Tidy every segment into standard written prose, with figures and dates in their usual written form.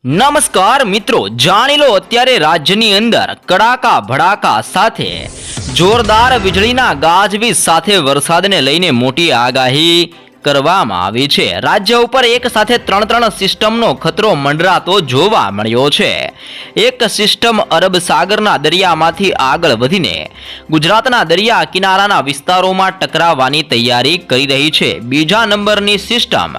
નમસ્કાર મિત્રો, જાણી લો અત્યારે રાજ્યની અંદર કડાકા ભડાકા સાથે જોરદાર વીજળીના ગાજવીજ સાથે વરસાદને લઈને મોટી આગાહી કરવામાં આવી છે। રાજ્ય ઉપર એક સાથે ત્રણ સિસ્ટમનો ખતરો મંડરાતો જોવા મળ્યો છે। એક સિસ્ટમ અરબ સાગરના દરિયામાંથી આગળ વધીને ગુજરાતના દરિયા કિનારાના વિસ્તારોમાં ટકરાવવાની તૈયારી કરી રહી છે। બીજા નંબરની સિસ્ટમ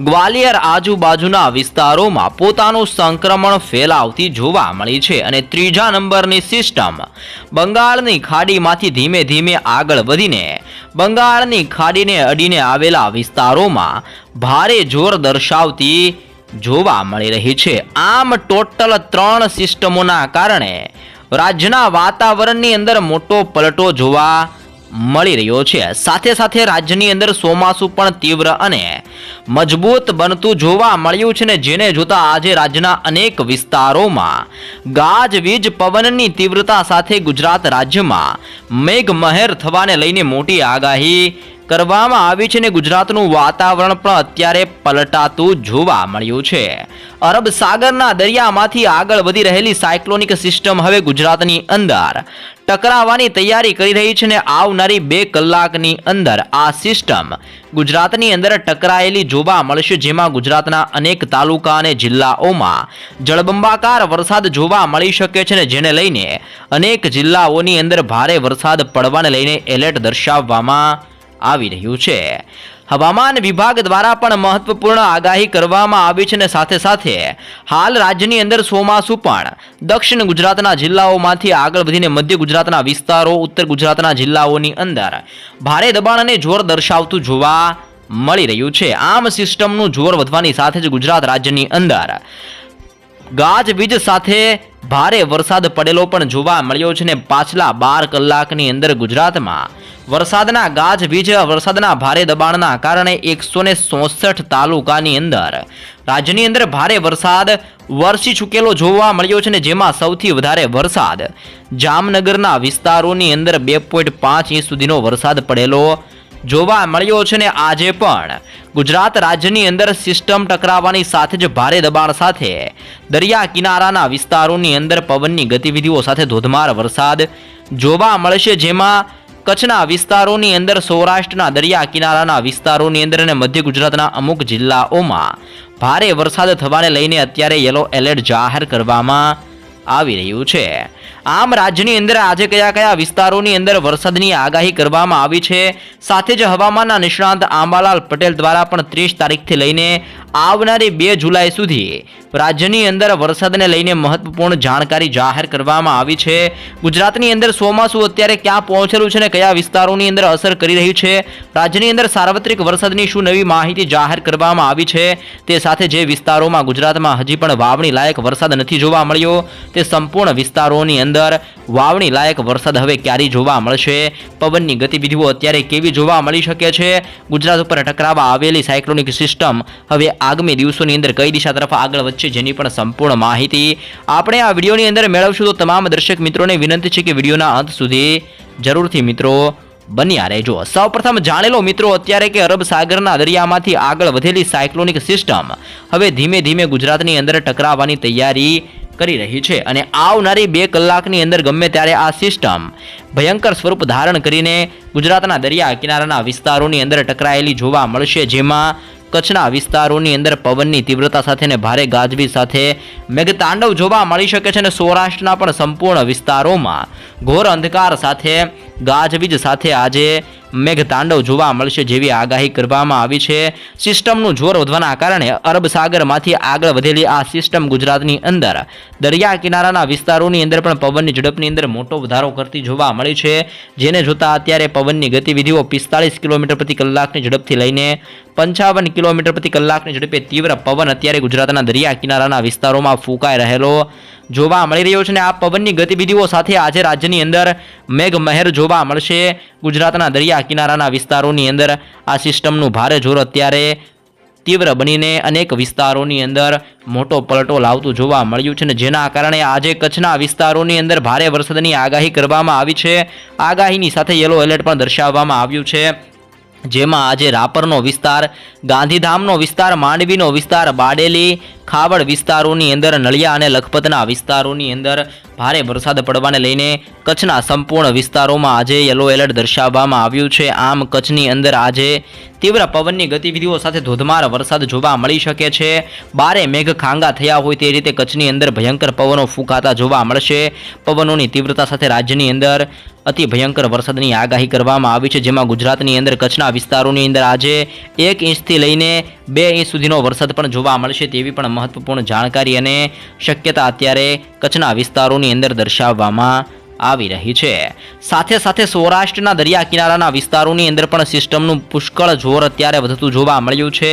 ગ્વાલિયર આજુબાજુના વિસ્તારોમાં પોતાનું સંક્રમણ ફેલાવતી જોવા મળી છે અને ત્રીજા નંબરની સિસ્ટમ બંગાળની ખાડીમાંથી ધીમે ધીમે આગળ વધીને બંગાળની ખાડીને અડીને આવેલા વિસ્તારોમાં ભારે જોર દર્શાવતી જોવા મળી રહી છે। આમ ટોટલ 3 સિસ્ટમોના કારણે રાજ્યના વાતાવરણની અંદર મોટો પલટો જોવા મળી રહ્યો છે। સાથે સાથે રાજ્યની અંદર ચોમાસું પણ તીવ્ર અને મજબૂત બનતું જોવા મળ્યું છે ને જેને જોતા આજે રાજ્યના અનેક વિસ્તારોમાં ગાજવીજ પવનની તીવ્રતા સાથે ગુજરાત રાજ્યમાં મેઘમહેર થવાને લઈને મોટી આગાહી કરવામાં આવી છે ને ગુજરાતનું વાતાવરણ પણ અત્યારે પલટાતું જોવા મળ્યું છે। અરબ સાગરના દરિયામાંથી આગળ વધી રહેલી સાયક્લોનિક સિસ્ટમ હવે ગુજરાતની અંદર ટકરાવવાની તૈયારી કરી રહી છે ને આવનારી 2 કલાકની અંદર આ સિસ્ટમ ગુજરાતની અંદર ટકરાયેલી જોવા મળશે, જેમાં ગુજરાતના અનેક તાલુકા અને જિલ્લાઓમાં જળબંબાકાર વરસાદ જોવા મળી શકે છે ને જેને લઈને અનેક જિલ્લાઓની અંદર ભારે વરસાદ પડવાને લઈને એલર્ટ દર્શાવવામાં આવી રહ્યું છે। હવામાન વિભાગ દ્વારા પણ મહત્વપૂર્ણ આગાહી કરવામાં આવી છે અને સાથે સાથે હાલ રાજ્યની અંદર ચોમાસું પણ દક્ષિણ ગુજરાતના જિલ્લાઓમાંથી આગળ વધીને મધ્ય ગુજરાતના વિસ્તારો, ઉત્તર ગુજરાતના જિલ્લાઓની અંદર ભારે દબાણ અને જોર દર્શાવતું જોવા મળી રહ્યું છે। આમ સિસ્ટમનું જોર વધવાની સાથે જ ગુજરાત રાજ્યની અંદર ગાજવીજ સાથે ભારે વરસાદ પડેલો પણ જોવા મળ્યો છે ને પાછલા 12 કલાકની અંદર ગુજરાતમાં વરસાદના ગાજવીજ વરસાદના ભારે દબાણના કારણે 164 તાલુકાની અંદર રાજ્યની અંદર ભારે વરસાદ વરસી ચૂકેલો જોવા મળ્યો છે ને જેમાં સૌથી વધારે વરસાદ જામનગરના વિસ્તારોની અંદર 2.5 ઇંચ સુધીનો વરસાદ પડેલો જોવા મળ્યો છે ને આજે પણ ગુજરાત રાજ્યની અંદર સિસ્ટમ ટકરાવવાની સાથે જ ભારે દબાણ સાથે દરિયા કિનારાના વિસ્તારોની અંદર પવનની ગતિવિધિઓ સાથે ધોધમાર વરસાદ જોવા મળશે, જેમાં કચ્છના વિસ્તારોની અંદર, સૌરાષ્ટ્રના દરિયા કિનારાના વિસ્તારોની અંદર અને મધ્ય ગુજરાતના અમુક જિલ્લાઓમાં ભારે વરસાદ થવાને લઈને અત્યારે યલો એલર્ટ જાહેર કરવામાં આવી રહ્યું છે। આમ રાજ્યની અંદર આજે કયા કયા વિસ્તારોની અંદર વરસાદની આગાહી કરવામાં આવી છે, સાથે જ હવામાનના નિષ્ણાંત આંબાલાલ પટેલ દ્વારા પણ 30 તારીખથી લઈને આવનારી 2 જુલાઈ સુધી રાજ્યની અંદર વરસાદને લઈને મહત્વપૂર્ણ જાણકારી જાહેર કરવામાં આવી છે। ગુજરાતની અંદર ચોમાસું અત્યારે ક્યાં પહોંચેલું છે ને કયા વિસ્તારોની અંદર અસર કરી રહ્યું છે, રાજ્યની અંદર સાર્વત્રિક વરસાદની શું નવી માહિતી જાહેર કરવામાં આવી છે, તે સાથે જે વિસ્તારોમાં ગુજરાતમાં હજી પણ વાવણી લાયક વરસાદ નથી જોવા મળ્યો તે સંપૂર્ણ વિસ્તારોની અંદર વાવણી લાયક વરસાદ હવે ક્યારે જોવા મળશે, પવનની ગતિવિધિઓ અત્યારે કેવી જોવા મળી શકે છે, ગુજરાત ઉપર ટકરાવા આવેલી સાયક્લોનિક સિસ્ટમ હવે આગામી દિવસોની અંદર કઈ દિશા તરફ આગળ વધશે જેની પણ સંપૂર્ણ માહિતી આપણે આ વિડીયોની અંદર મેળવશું। તો તમામ દર્શક મિત્રોને વિનંતી છે કે વિડીયોના અંત સુધી જરૂરથી મિત્રો બન્યા રહેજો। સૌપ્રથમ જાણી લો મિત્રો અત્યારે કે અરબ સાગરના દરિયામાંથી આગળ વધેલી સાયક્લોનિક સિસ્ટમ હવે ધીમે ધીમે ગુજરાતની અંદર ટકરાવવાની તૈયારી કરી રહી છે અને આવનારી 2 કલાકની અંદર ગમે ત્યારે આ સિસ્ટમ ભયંકર સ્વરૂપ ધારણ કરીને ગુજરાતના દરિયા કિનારાના વિસ્તારોની અંદર ટકરાયેલી જોવા મળશે, જેમાં કચ્છના વિસ્તારોની અંદર પવનની તીવ્રતા સાથે ને ભારે ગાજવીજ સાથે મેઘતાંડવ જોવા મળી શકે છે અને સૌરાષ્ટ્રના પણ સંપૂર્ણ વિસ્તારોમાં ઘોર અંધકાર સાથે ગાજવીજ સાથે આજે મેઘતાંડવ જોવા મળશે જેવી આગાહી કરવામાં આવી છે। સિસ્ટમનું જોર વધવાના કારણે અરબ સાગરમાંથી આગળ વધેલી આ સિસ્ટમ ગુજરાતની અંદર દરિયા કિનારાના વિસ્તારોની અંદર પણ પવનની ઝડપની અંદર મોટો વધારો કરતી જોવા મળી છે, જેને જોતા અત્યારે પવનની ગતિવિધિઓ 45 કિલોમીટર પ્રતિ કલાકની ઝડપથી લઈને 55 કિલોમીટર પ્રતિ કલાકની ઝડપે તીવ્ર પવન અત્યારે ગુજરાતના દરિયા કિનારાના વિસ્તારોમાં ફૂંકાઈ રહેલો જોવા મળી રહ્યો છે અને આ પવનની ગતિવિધિઓ સાથે આજે રાજ્યની અંદર મેઘમહેર જોવા મળશે। ગુજરાતના દરિયા કિનારાના વિસ્તારોની અંદર આ સિસ્ટમનું ભારે જોર અત્યારે તીવ્ર બનીને અનેક વિસ્તારોની અંદર મોટો પલટો લાવતું જોવા મળ્યું છે અને જેના કારણે આજે કચ્છના વિસ્તારોની અંદર ભારે વરસાદની આગાહી કરવામાં આવી છે। આગાહીની સાથે યલો એલર્ટ પણ દર્શાવવામાં આવ્યું છે। જેમાં આજે રાપરનો વિસ્તાર, ગાંધીધામનો વિસ્તાર, માંડવીનો વિસ્તાર, બારડોલી, ખાવડ વિસ્તારોની અંદર, નળિયા અને લખપતના વિસ્તારોની અંદર ભારે વરસાદ પડવાને લઈને કચ્છના સંપૂર્ણ વિસ્તારોમાં આજે યલો એલર્ટ દર્શાવવામાં આવ્યું છે. આમ કચ્છની અંદર આજે તીવ્ર પવનની ગતિવિધિઓ સાથે ધોધમાર વરસાદ જોવા મળી શકે છે. બારે મેઘ ખાંગા થયા હોય તે રીતે કચ્છની અંદર ભયંકર પવનો ફૂંકાતા જોવા મળશે. પવનોની તીવ્રતા સાથે રાજ્યની અંદર અતિ ભયંકર વરસાદની આગાહી કરવામાં આવી છે, જેમાં ગુજરાતની અંદર કચ્છના વિસ્તારોની અંદર આજે 1 ઇંચથી લઈને 2 ઇંચ સુધીનો વરસાદ પણ જોવા મળશે તેવી પણ મહત્વપૂર્ણ જાણકારી અને શક્યતા અત્યારે કચ્છના વિસ્તારોની અંદર દર્શાવવામાં આવી રહી છે. સાથે સાથે સૌરાષ્ટ્રના દરિયા કિનારાના વિસ્તારોની અંદર પણ સિસ્ટમનું પુષ્કળ જોર અત્યારે વધતું જોવા મળ્યું છે,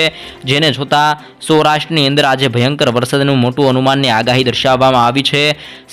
જેને જોતા સૌરાષ્ટ્રની અંદર આજે ભયંકર વરસાદનું મોટું અનુમાનની આગાહી દર્શાવવામાં આવી છે.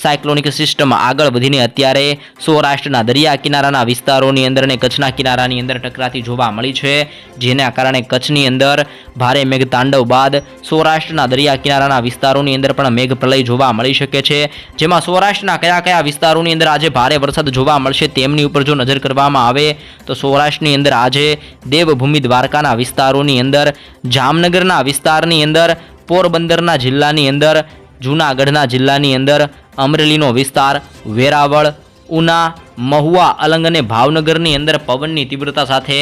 સાયક્લોનિક સિસ્ટમ આગળ વધીને અત્યારે સૌરાષ્ટ્રના દરિયા કિનારાના વિસ્તારોની અંદર અને કચ્છના કિનારાની અંદર ટકરાતી જોવા મળી છે, જેના કારણે કચ્છની અંદર ભારે મેઘ તાંડવ બાદ સૌરાષ્ટ્રના દરિયા કિનારાના વિસ્તારોની અંદર પણ મેઘ પ્રલય જોવા મળી શકે છે. જેમાં સૌરાષ્ટ્રના કયા વિસ્તારોની અંદર આજે ભારે વરસાદ જોવા મળશે તેમની ઉપર જો નજર કરવામાં આવે તો સૌરાષ્ટ્રની અંદર આજે દેવભૂમિ દ્વારકાના વિસ્તારોની અંદર, જામનગરના વિસ્તારની અંદર, પોરબંદરના જિલ્લાની અંદર, જૂનાગઢના જિલ્લાની અંદર, અમરેલીનો વિસ્તાર, વેરાવળ, ઉના, મહુવા, અલંગ અને ભાવનગરની અંદર પવનની તીવ્રતા સાથે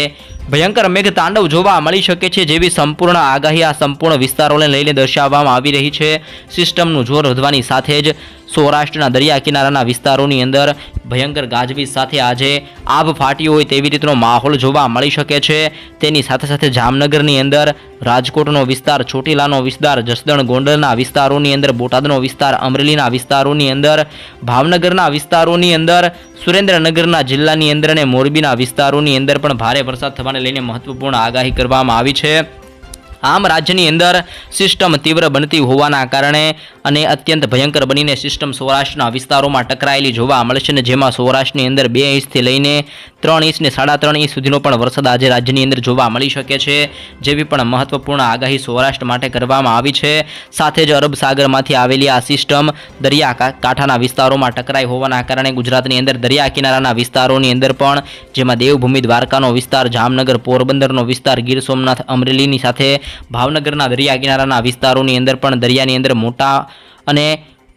ભયંકર મેઘ તાંડવ જોવા મળી શકે છે જેવી સંપૂર્ણ આગાહી આ સંપૂર્ણ વિસ્તારોને લઈને દર્શાવવામાં આવી રહી છે. સિસ્ટમનું જોર વધવાની સાથે જ સૌરાષ્ટ્રના દરિયા કિનારાના વિસ્તારોની અંદર ભયંકર ગાજવીજ સાથે આજે આભ ફાટી હોય તેવી રીતનો માહોલ જોવા મળી શકે છે. તેની સાથે સાથે જામનગરની અંદર, રાજકોટનો વિસ્તાર, ચોટીલાનો વિસ્તાર, જસદણ ગોંડલના વિસ્તારોની અંદર, બોટાદનો વિસ્તાર, અમરેલીના વિસ્તારોની અંદર, ભાવનગરના વિસ્તારોની અંદર, સુરેન્દ્રનગરના જિલ્લાની અંદર અને મોરબીના વિસ્તારોની અંદર પણ ભારે વરસાદ થવાને લઈને મહત્વપૂર્ણ આગાહી કરવામાં આવી છે. આમ રાજ્યની અંદર સિસ્ટમ તીવ્ર બનતી હોવાના કારણે અને અત્યંત ભયંકર બનીને સિસ્ટમ સૌરાષ્ટ્રના વિસ્તારોમાં ટકરાયેલી જોવા મળશે ને જેમાં સૌરાષ્ટ્રની અંદર 2 ઇંચથી લઈને 3 ઇંચ ને 3.5 ઇંચ સુધીનો પણ વરસાદ આજે રાજ્યની અંદર જોવા મળી શકે છે, જેવી પણ મહત્વપૂર્ણ આગાહી સૌરાષ્ટ્ર માટે કરવામાં આવી છે. સાથે જ અરબ સાગરમાંથી આવેલી આ સિસ્ટમ દરિયા કાંઠાના વિસ્તારોમાં ટકરાઈ હોવાના કારણે ગુજરાતની અંદર દરિયા કિનારાના વિસ્તારોની અંદર પણ, જેમાં દેવભૂમિ દ્વારકાનો વિસ્તાર, જામનગર, પોરબંદરનો વિસ્તાર, ગીર સોમનાથ, અમરેલીની સાથે ભાવનગરના દરિયા કિનારાના વિસ્તારોની અંદર પણ દરિયાની અંદર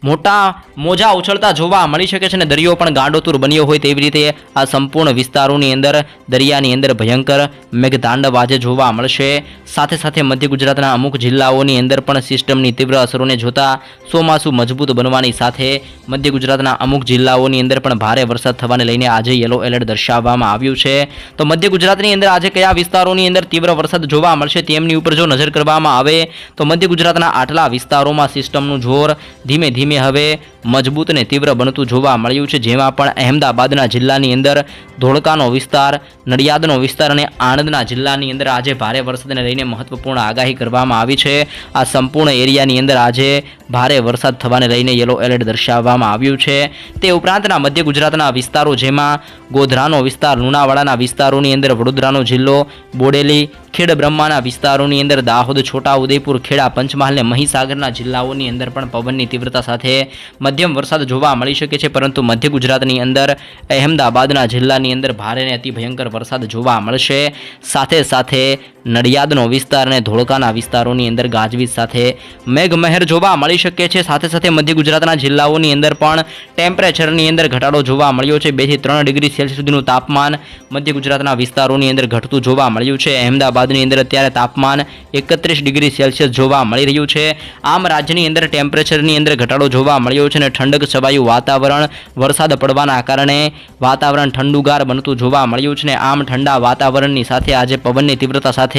મોટા મોજા ઉછળતા જોવા મળી શકે છે અને દરિયો પણ ગાંડોતુર બન્યો હોય તેવી રીતે આ સંપૂર્ણ વિસ્તારોની અંદર દરિયાની અંદર ભયંકર મેઘતાંડવ આજે જોવા મળશે. સાથે સાથે મધ્ય ગુજરાતના અમુક જિલ્લાઓની અંદર પણ સિસ્ટમની તીવ્ર અસરોને જોતા ચોમાસું મજબૂત બનવાની સાથે મધ્ય ગુજરાતના અમુક જિલ્લાઓની અંદર પણ ભારે વરસાદ થવાને લઈને આજે યલો એલર્ટ દર્શાવવામાં આવ્યું છે. તો મધ્ય ગુજરાતની અંદર આજે કયા વિસ્તારોની અંદર તીવ્ર વરસાદ જોવા મળશે તેમની ઉપર જો નજર કરવામાં આવે તો મધ્ય ગુજરાતના આટલા વિસ્તારોમાં સિસ્ટમનું જોર ધીમે ધીમે હવે મજબૂત અને તીવ્ર બનતું જોવા મળ્યું છે, જેમાં પણ અહેમદાબાદના જિલ્લાની અંદર, ધોળકાનો વિસ્તાર, નડિયાદનો વિસ્તાર અને આણંદના જિલ્લાની અંદર આજે ભારે વરસાદને લઈને મહત્વપૂર્ણ આગાહી કરવામાં આવી છે. આ સંપૂર્ણ એરિયાની અંદર આજે ભારે વરસાદ થવાને લઈને યલો એલર્ટ દર્શાવવામાં આવ્યું છે. તે ઉપરાંતના મધ્ય ગુજરાતના વિસ્તારો, જેમાં ગોધરાનો વિસ્તાર, લુણાવાડાના વિસ્તારોની અંદર, વડોદરાનો જિલ્લો, બોડેલી, ખેડ બ્રહ્માના વિસ્તારોની અંદર, દાહોદ, છોટા ઉદેપુર, ખેડા, પંચમહાલ અને મહીસાગરના જિલ્લાઓની અંદર પણ પવનની તીવ્રતા સાથે મધ્યમ વરસાદ જોવા મળી શકે છે, પરંતુ મધ્ય ગુજરાતની અંદર અહેમદાબાદના જિલ્લાની અંદર ભારે અને અતિ ભયંકર વરસાદ જોવા મળશે. સાથે સાથે નડિયાદનો વિસ્તાર અને ધોળકાના વિસ્તારોની અંદર ગાજવીજ સાથે મેઘમહેર જોવા મળી શકે છે. સાથે સાથે મધ્ય ગુજરાતના જિલ્લાઓની અંદર પણ ટેમ્પરેચરની અંદર ઘટાડો જોવા મળ્યો છે. 2 થી 3 ડિગ્રી સેલ્સિયસ સુધીનું તાપમાન મધ્ય ગુજરાતના વિસ્તારોની અંદર ઘટતું જોવા મળ્યું છે. અહેમદાબાદની અંદર અત્યારે તાપમાન 31 ડિગ્રી સેલ્સિયસ જોવા મળી રહ્યું છે. આમ રાજ્યની અંદર ટેમ્પરેચરની અંદર ઘટાડો જોવા મળ્યો છે અને ઠંડક છવાયું વાતાવરણ, વરસાદ પડવાના કારણે વાતાવરણ ઠંડુગાર બનતું જોવા મળ્યું છે. આમ ઠંડા વાતાવરણની સાથે આજે પવનની તીવ્રતા સાથે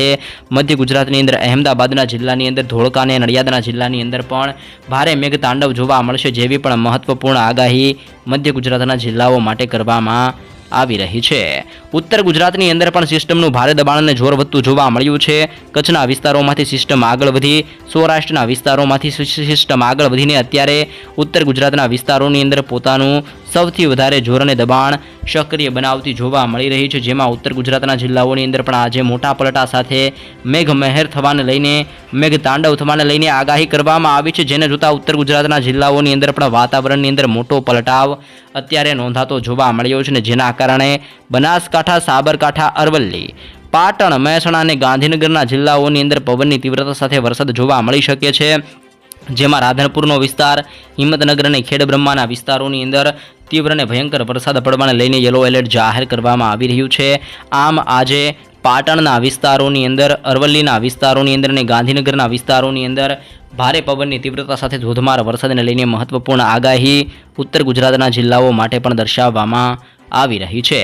મધ્ય ગુજરાતની અંદર અહેમદાબાદના જિલ્લાની અંદર, ધોળકા અને નડિયાદના જિલ્લાની અંદર પણ ભારે મેઘ તાંડવ જોવા મળશે, જેવી પણ મહત્વપૂર્ણ આગાહી મધ્ય ગુજરાતના જિલ્લાઓ માટે કરવામાં આવી રહી છે. ઉત્તર ગુજરાતની અંદર પણ સિસ્ટમનું ભારે દબાણ અને જોર વધતું જોવા મળ્યું છે. કચ્છના વિસ્તારોમાંથી સિસ્ટમ આગળ વધી સૌરાષ્ટ્રના વિસ્તારોમાંથી સિસ્ટમ આગળ વધીને અત્યારે ઉત્તર ગુજરાતના વિસ્તારોની અંદર પોતાનું સૌથી વધારે જોર અને દબાણ સક્રિય બનાવતી જોવા મળી રહી છે, જેમાં ઉત્તર ગુજરાતના જિલ્લાઓની અંદર પણ આજે મોટા પલટા સાથે મેઘમહેર થવાને લઈને, મેઘ તાંડવ થવાને લઈને આગાહી કરવામાં આવી છે, જેને જોતા ઉત્તર ગુજરાતના જિલ્લાઓની અંદર પણ વાતાવરણની અંદર મોટો પલટાવ અત્યારે નોંધાતો જોવા મળ્યો છે, ને જેના કારણે બનાસકાંઠા, સાબરકાંઠા, અરવલ્લી, પાટણ, મહેસાણા અને ગાંધીનગરના જિલ્લાઓની અંદર પવનની તીવ્રતા સાથે વરસાદ જોવા મળી શકે છે. જેમાં રાધનપુરનો વિસ્તાર, હિંમતનગર અને ખેડબ્રહ્માના વિસ્તારોની અંદર તીવ્ર અને ભયંકર વરસાદ પડવાને લઈને યલો એલર્ટ જાહેર કરવામાં આવી રહ્યું છે. આમ આજે પાટણના વિસ્તારોની અંદર, અરવલ્લીના વિસ્તારોની અંદર અને ગાંધીનગરના વિસ્તારોની અંદર ભારે પવનની તીવ્રતા સાથે ધોધમાર વરસાદને લઈને મહત્વપૂર્ણ આગાહી ઉત્તર ગુજરાતના જિલ્લાઓ માટે પણ દર્શાવવામાં આવી રહી છે.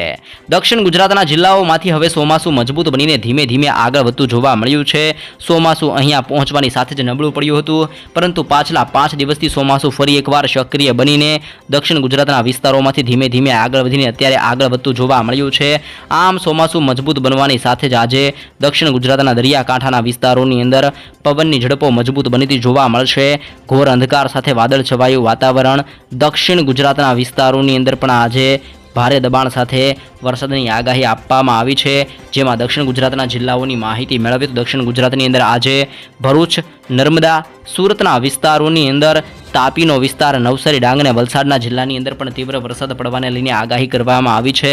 દક્ષિણ ગુજરાતના જિલ્લાઓમાંથી હવે ચોમાસું મજબૂત બનીને ધીમે ધીમે આગળ વધતું જોવા મળ્યું છે. ચોમાસું અહીંયા પહોંચવાની સાથે જ નબળું પડ્યું હતું, પરંતુ પાછલા 5 દિવસથી ચોમાસું ફરી એકવાર સક્રિય બનીને દક્ષિણ ગુજરાતના વિસ્તારોમાંથી ધીમે ધીમે આગળ વધીને અત્યારે આગળ વધતું જોવા મળ્યું છે. આમ ચોમાસું મજબૂત બનવાની સાથે જ આજે દક્ષિણ ગુજરાતના દરિયાકાંઠાના વિસ્તારોની અંદર પવનની ઝડપો મજબૂત બનતી જોવા મળશે. ઘોર અંધકાર સાથે વાદળ છવાયું વાતાવરણ. દક્ષિણ ગુજરાતના વિસ્તારોની અંદર પણ આજે ભારે દબાણ સાથે વરસાદની આગાહી આપવામાં આવી છે. જેમાં દક્ષિણ ગુજરાતના જિલ્લાઓની માહિતી મેળવીએ તો દક્ષિણ ગુજરાતની અંદર આજે ભરૂચ, નર્મદા, સુરતના વિસ્તારોની અંદર, તાપીનો વિસ્તાર, નવસારી, ડાંગ અને વલસાડના જિલ્લાની અંદર પણ તીવ્ર વરસાદ પડવાને લઈને આગાહી કરવામાં આવી છે.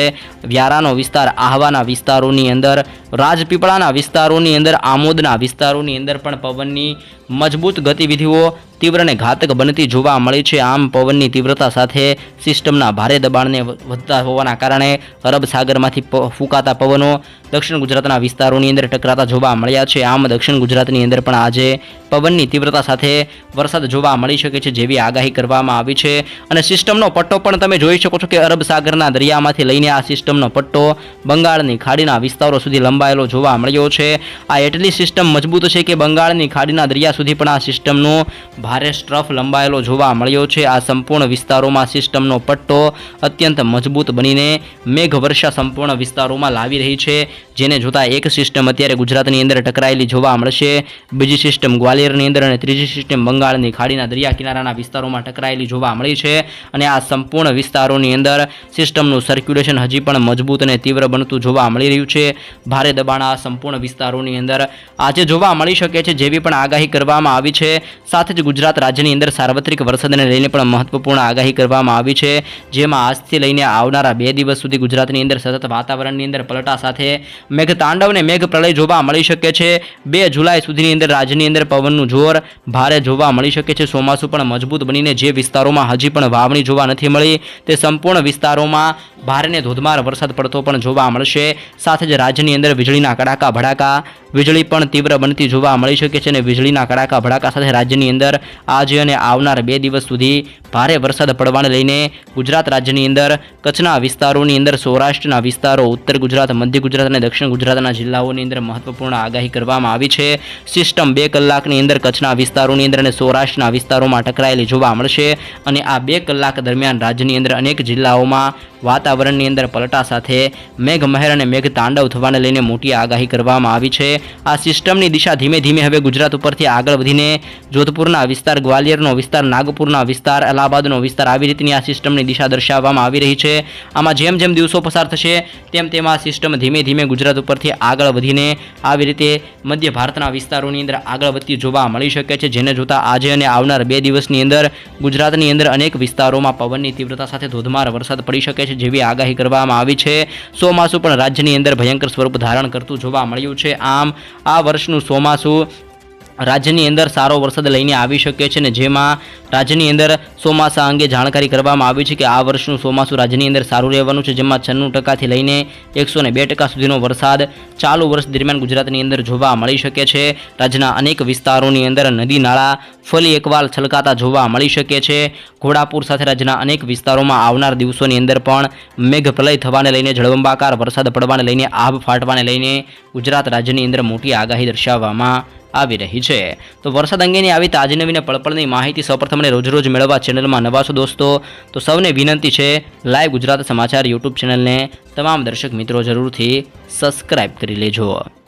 વ્યારાનો વિસ્તાર, આહવાના વિસ્તારોની અંદર, રાજપીપળાના વિસ્તારોની અંદર, આમોદના વિસ્તારોની અંદર પણ પવનની મજબૂત ગતિવિધિઓ તીવ્ર અને ઘાતક બનતી જોવા મળી છે. આમ પવનની તીવ્રતા સાથે સિસ્ટમના ભારે દબાણને વધતા હોવાના કારણે અરબ સાગરમાંથી ફૂંકાતા પવનો દક્ષિણ ગુજરાતના વિસ્તારોની અંદર ટકરાતા જોવા મળ્યા છે. આમ દક્ષિણ ગુજરાતની અંદર પણ આજે પવનની તીવ્રતા સાથે વરસાદ જોવા મળી શકે છે જેવી આગાહી કરવામાં આવી છે. અને સિસ્ટમનો પટ્ટો પણ તમે જોઈ શકો છો કે અરબ સાગરના દરિયામાંથી લઈને આ સિસ્ટમનો પટ્ટો બંગાળની ખાડીના વિસ્તારો સુધી લંબાયેલો જોવા મળ્યો છે. આ એટલી સિસ્ટમ મજબૂત છે કે બંગાળની ખાડીના દરિયા સુધી પણ આ સિસ્ટમનો ભારે સ્ટ્રફ લંબાયેલો જોવા મળ્યો છે. આ સંપૂર્ણ વિસ્તારોમાં સિસ્ટમનો પટ્ટો અત્યંત મજબૂત બનીને મેઘવર્ષા સંપૂર્ણ વિસ્તારોમાં લાવી રહી છે. જેને જોતા એક સિસ્ટમ અત્યારે ગુજરાતની અંદર ટકરાયેલી જોવા મળશે, બીજી સિસ્ટમ ગ્વાલિયરની અંદર અને ત્રીજી સિસ્ટમ બંગાળની ખાડીના દરિયા કિનારાના વિસ્તારોમાં ટકરાયેલી જોવા મળી છે. અને આ સંપૂર્ણ વિસ્તારોની અંદર સિસ્ટમનું સર્ક્યુલેશન હજી પણ મજબૂત અને તીવ્ર બનતું જોવા મળી રહ્યું છે. ભારે દબાણ આ સંપૂર્ણ વિસ્તારોની અંદર આજે જોવા મળી શકે છે જેવી પણ આગાહી કરવામાં આવી છે. સાથે જ ગુજરાત રાજ્યની અંદર સાર્વત્રિક વરસાદને લઈને પણ મહત્વપૂર્ણ આગાહી કરવામાં આવી છે. જેમાં આજથી લઈને આવનારા 2 દિવસ સુધી ગુજરાતની અંદર સતત વાતાવરણની અંદર પલટા સાથે મેઘતાંડવ અને મેઘ પ્રલય જોવા મળી શકે છે. 2 જુલાઈ સુધીની અંદર રાજ્યની અંદર પવનનું જોર ભારે જોવા મળી શકે છે. ચોમાસું પણ મજબૂત બનીને જે વિસ્તારોમાં હજી પણ વાવણી જોવા નથી મળી તે સંપૂર્ણ વિસ્તારોમાં ભારે ને ધોધમાર વરસાદ પડતો પણ જોવા મળશે. સાથે જ રાજ્યની અંદર વીજળીના કડાકા ભડાકા, વીજળી પણ તીવ્ર બનતી જોવા મળી શકે છે. અને વીજળીના કડાકા ભડાકા સાથે રાજ્યની અંદર આજે અને આવનાર 2 દિવસ સુધી ભારે વરસાદ પડવાને લઈને ગુજરાત રાજ્યની અંદર કચ્છના વિસ્તારોની અંદર, સૌરાષ્ટ્રના વિસ્તારો, ઉત્તર ગુજરાત, મધ્ય ગુજરાત અને દક્ષિણ ગુજરાતના જિલ્લાઓની અંદર મહત્વપૂર્ણ આગાહી કરવામાં આવી છે. સિસ્ટમ 2 કલાકની અંદર કચ્છના વિસ્તારોની અંદર અને સૌરાષ્ટ્રના વિસ્તારોમાં ટકરાયેલી જોવા મળશે. અને આ 2 કલાક દરમિયાન રાજ્યની અંદર અનેક જિલ્લાઓમાં વાતાવરણની અંદર પલટા સાથે મેઘમહેર અને મેઘતાંડવ થવાને લઈને મોટી આગાહી કરવામાં આવી છે. આ સિસ્ટમની દિશા ધીમે ધીમે હવે ગુજરાત ઉપરથી આગળ વધીને જોધપુરના વિસ્તાર, ગ્વાલિયરનો વિસ્તાર, નાગપુરના વિસ્તાર, અલ્હાબાદનો વિસ્તાર આવી રીતની આ સિસ્ટમની દિશા દર્શાવવામાં આવી રહી છે. આમાં જેમ જેમ દિવસો પસાર થશે તેમ આ સિસ્ટમ ધીમે ધીમે ગુજરાત ઉપરથી આગળ વધીને આવી રીતે મધ્ય ભારતના વિસ્તારોની અંદર આગળ વધતી જોવા મળી શકે છે. જેને જોતા આજે અને આવનાર 2 દિવસની અંદર ગુજરાતની અંદર અનેક વિસ્તારોમાં પવનની તીવ્રતા સાથે ધોધમાર વરસાદ પડી શકે છે જેવી આગાહી કરવામાં આવી છે. ચોમાસું પણ રાજ્યની અંદર ભયંકર સ્વરૂપ ધારણ કરતું જોવા મળ્યું છે. આમ આ વર્ષનું ચોમાસું રાજ્યની અંદર સારો વરસાદ લઈને આવી શકે છે. અને જેમાં રાજ્યની અંદર ચોમાસા અંગે જાણકારી કરવામાં આવી છે કે આ વર્ષનું ચોમાસું રાજ્યની અંદર સારું રહેવાનું છે. જેમાં 96% લઈને 102% સુધીનો વરસાદ ચાલુ વર્ષ દરમિયાન ગુજરાતની અંદર જોવા મળી શકે છે. રાજ્યના અનેક વિસ્તારોની અંદર નદી નાળા ફરી એકવાર છલકાતા જોવા મળી શકે છે. ઘોડાપુર સાથે રાજ્યના અનેક વિસ્તારોમાં આવનાર દિવસોની અંદર પણ મેઘપ્રલય થવાને લઈને, જળબંબાકાર વરસાદ પડવાને લઈને, આભ ફાટવાને લઈને ગુજરાત રાજ્યની અંદર મોટી આગાહી દર્શાવવામાં આવી રહી છે. તો વરસાદ અંગેની આવી તાજી નવીને પળપળની માહિતી સૌપ્રથમ રોજ મેળવવા ચેનલમાં નવા છો દોસ્તો તો સૌને વિનંતી છે લાઈવ ગુજરાત સમાચાર યુટ્યુબ ચેનલને તમામ દર્શક મિત્રો જરૂરથી સબસ્ક્રાઈબ કરી લેજો.